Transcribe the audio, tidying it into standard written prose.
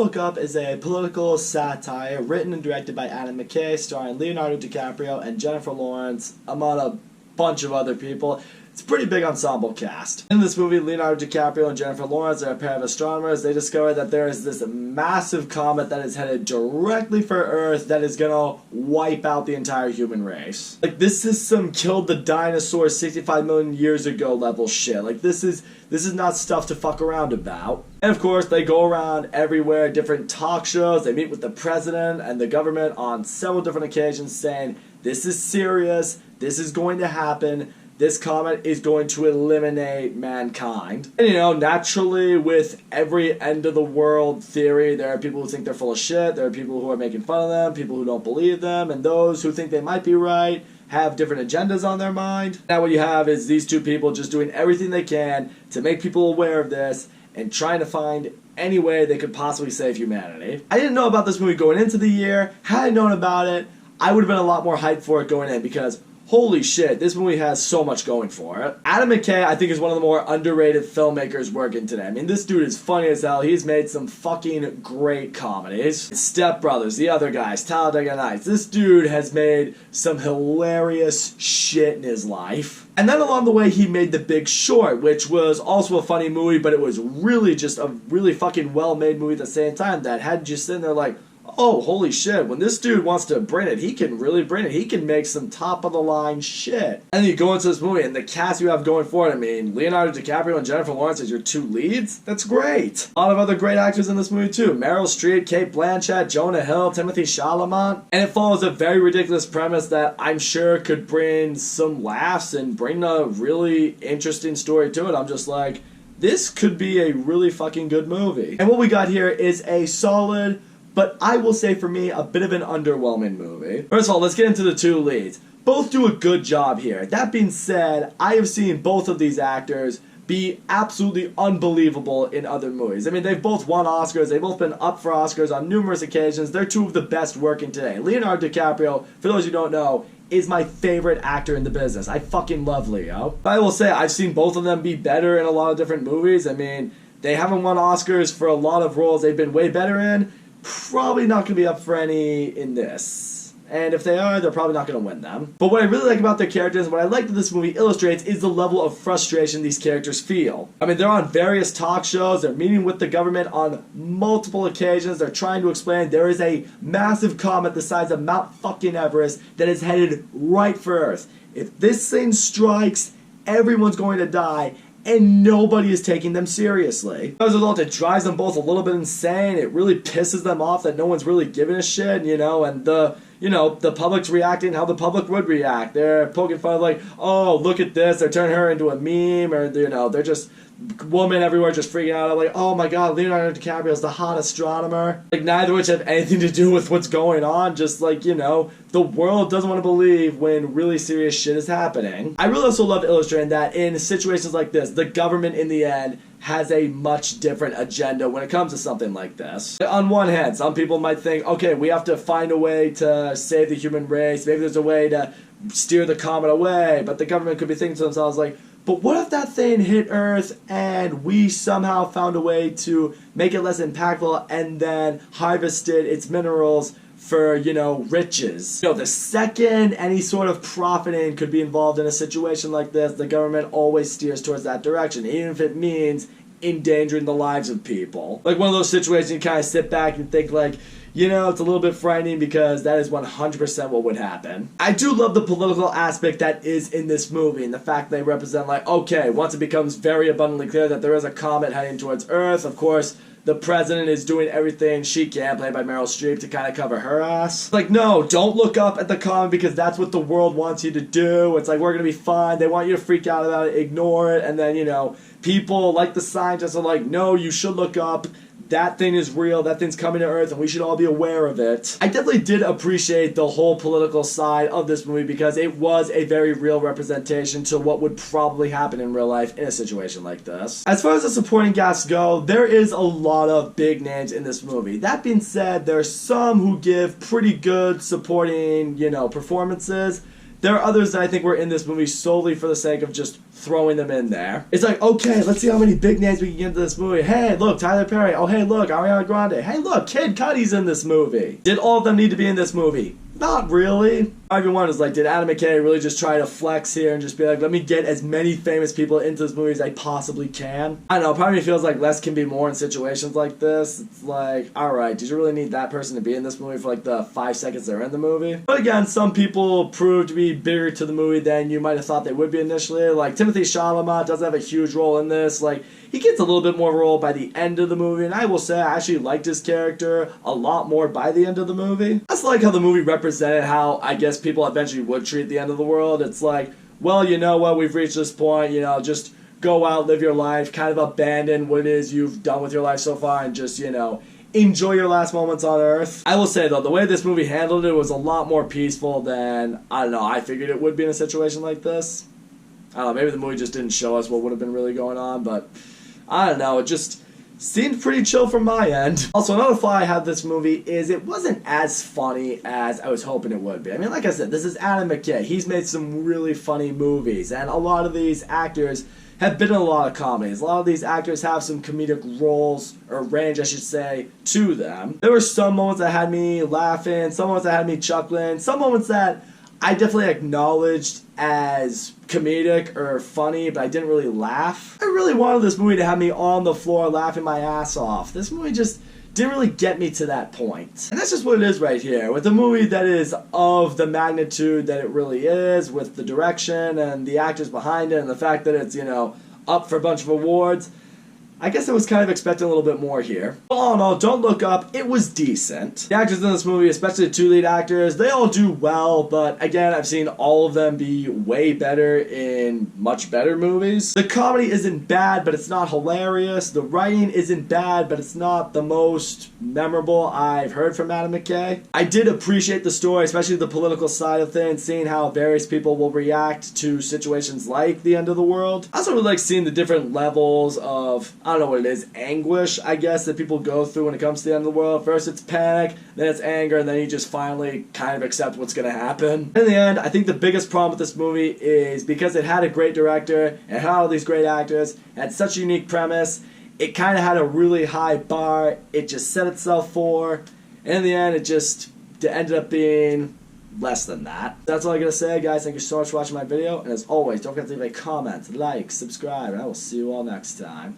Look Up is a political satire written and directed by McKay, starring Leonardo DiCaprio and Jennifer Lawrence, among a bunch of other people. It's a pretty big ensemble cast. In this movie, Leonardo DiCaprio and Jennifer Lawrence are a pair of astronomers. They discover that there is this massive comet that is headed directly for Earth that is gonna wipe out the entire human race. Like, this is some killed the dinosaurs 65 million years ago level shit. Like, this is not stuff to fuck around about. And of course, they go around everywhere, different talk shows. They meet with the president and the government on several different occasions saying, this is serious, this is going to happen, this comet is going to eliminate mankind. And naturally, with every end of the world theory, there are people who think they're full of shit, there are people who are making fun of them, people who don't believe them, and those who think they might be right have different agendas on their mind. Now what you have is these two people just doing everything they can to make people aware of this and trying to find any way they could possibly save humanity. I didn't know about this movie going into the year. Had I known about it, I would have been a lot more hyped for it going in, because holy shit, this movie has so much going for it. McKay, I think, is one of the more underrated filmmakers working today. I mean, this dude is funny as hell. He's made some fucking great comedies. Step Brothers, The Other Guys, Talladega Nights. This dude has made some hilarious shit in his life. And then along the way, he made The Big Short, which was also a funny movie, but it was really just a really fucking well-made movie at the same time that had you sitting there like, oh, holy shit, when this dude wants to bring it, he can really bring it. He can make some top-of-the-line shit. And then you go into this movie, and the cast you have going for it, I mean, Leonardo DiCaprio and Jennifer Lawrence as your two leads? That's great. A lot of other great actors in this movie, too. Meryl Streep, Cate Blanchett, Jonah Hill, Timothy Chalamet. And it follows a very ridiculous premise that I'm sure could bring some laughs and bring a really interesting story to it. I'm just like, this could be a really fucking good movie. And what we got here is a solid, but I will say for me, a bit of an underwhelming movie. First of all, let's get into the two leads. Both do a good job here. That being said, I have seen both of these actors be absolutely unbelievable in other movies. I mean, they've both won Oscars. They've both been up for Oscars on numerous occasions. They're two of the best working today. Leonardo DiCaprio, for those who don't know, is my favorite actor in the business. I fucking love Leo. I will say, I've seen both of them be better in a lot of different movies. I mean, they haven't won Oscars for a lot of roles they've been way better in. Probably not going to be up for any in this. And if they are, they're probably not going to win them. But what I really like about their characters, and what I like that this movie illustrates, is the level of frustration these characters feel. I mean, they're on various talk shows, they're meeting with the government on multiple occasions, they're trying to explain there is a massive comet the size of Mount fucking Everest that is headed right for Earth. If this thing strikes, everyone's going to die, and nobody is taking them seriously. As a result, it drives them both a little bit insane. It really pisses them off that no one's really giving a shit, and the public's reacting how the public would react. They're poking fun of like, oh, look at this. They're turning her into a meme, or, they're just women everywhere just freaking out. Like, oh my god, Leonardo DiCaprio is the hot astronomer. Like, neither of which have anything to do with what's going on. Just like, the world doesn't want to believe when really serious shit is happening. I really also love illustrating that in situations like this, the government in the end has a much different agenda when it comes to something like this. On one hand, some people might think, okay, we have to find a way to save the human race. Maybe there's a way to steer the comet away. But the government could be thinking to themselves like, but what if that thing hit Earth and we somehow found a way to make it less impactful and then harvested its minerals for, riches? The second any sort of profiting could be involved in a situation like this, the government always steers towards that direction, even if it means endangering the lives of people. Like one of those situations you kind of sit back and think like, it's a little bit frightening because that is 100% what would happen. I do love the political aspect that is in this movie and the fact they represent like, okay, once it becomes very abundantly clear that there is a comet heading towards Earth, of course, the president is doing everything she can, played by Meryl Streep, to kind of cover her ass. Like, no, don't look up at the comet because that's what the world wants you to do. It's like, we're going to be fine. They want you to freak out about it, ignore it, and then, people like the scientists are like, no, you should look up. That thing is real, that thing's coming to Earth, and we should all be aware of it. I definitely did appreciate the whole political side of this movie because it was a very real representation to what would probably happen in real life in a situation like this. As far as the supporting cast go, there is a lot of big names in this movie. That being said, there are some who give pretty good supporting, performances. There are others that I think were in this movie solely for the sake of just throwing them in there. It's like, okay, let's see how many big names we can get into this movie. Hey, look, Tyler Perry. Oh, hey, look, Ariana Grande. Hey, look, Kid Cudi's in this movie. Did all of them need to be in this movie? Not really. Everyone is like, did Adam McKay really just try to flex here and just be like, let me get as many famous people into this movie as I possibly can? I don't know, part of me feels like less can be more in situations like this. It's like, alright, did you really need that person to be in this movie for like the 5 seconds they're in the movie? But again, some people prove to be bigger to the movie than you might have thought they would be initially. Like, Timothée Chalamet doesn't have a huge role in this. Like, he gets a little bit more role by the end of the movie, and I will say I actually liked his character a lot more by the end of the movie. That's like how the movie represented how I guess people eventually would treat the end of the world. It's like, well, you know what, we've reached this point, you know, just go out, live your life, kind of abandon what it is you've done with your life so far, and just, you know, enjoy your last moments on Earth. I will say, though, the way this movie handled it was a lot more peaceful than, I don't know, I figured it would be in a situation like this. I don't know, maybe the movie just didn't show us what would have been really going on, but I don't know, it just seemed pretty chill from my end. Also, another flaw I have this movie is it wasn't as funny as I was hoping it would be. I mean, like I said, this is Adam McKay. He's made some really funny movies, and a lot of these actors have been in a lot of comedies. A lot of these actors have some comedic roles, or range, I should say, to them. There were some moments that had me laughing, some moments that had me chuckling, some moments that I definitely acknowledged as comedic or funny, but I didn't really laugh. I really wanted this movie to have me on the floor laughing my ass off. This movie just didn't really get me to that point. And that's just what it is right here. With a movie that is of the magnitude that it really is, with the direction and the actors behind it and the fact that it's, you know, up for a bunch of awards, I guess I was kind of expecting a little bit more here. All in all, Don't Look Up, it was decent. The actors in this movie, especially the two lead actors, they all do well, but again, I've seen all of them be way better in much better movies. The comedy isn't bad, but it's not hilarious. The writing isn't bad, but it's not the most memorable I've heard from Adam McKay. I did appreciate the story, especially the political side of things, seeing how various people will react to situations like the end of the world. I also really like seeing the different levels of, I don't know what it is, anguish, I guess, that people go through when it comes to the end of the world. First it's panic, then it's anger, and then you just finally kind of accept what's going to happen. In the end, I think the biggest problem with this movie is because it had a great director, and had all these great actors, it had such a unique premise, it kind of had a really high bar, it just set itself for, and in the end it just ended up being less than that. That's all I gotta say, guys. Thank you so much for watching my video, and as always, don't forget to leave a comment, like, subscribe, and I will see you all next time.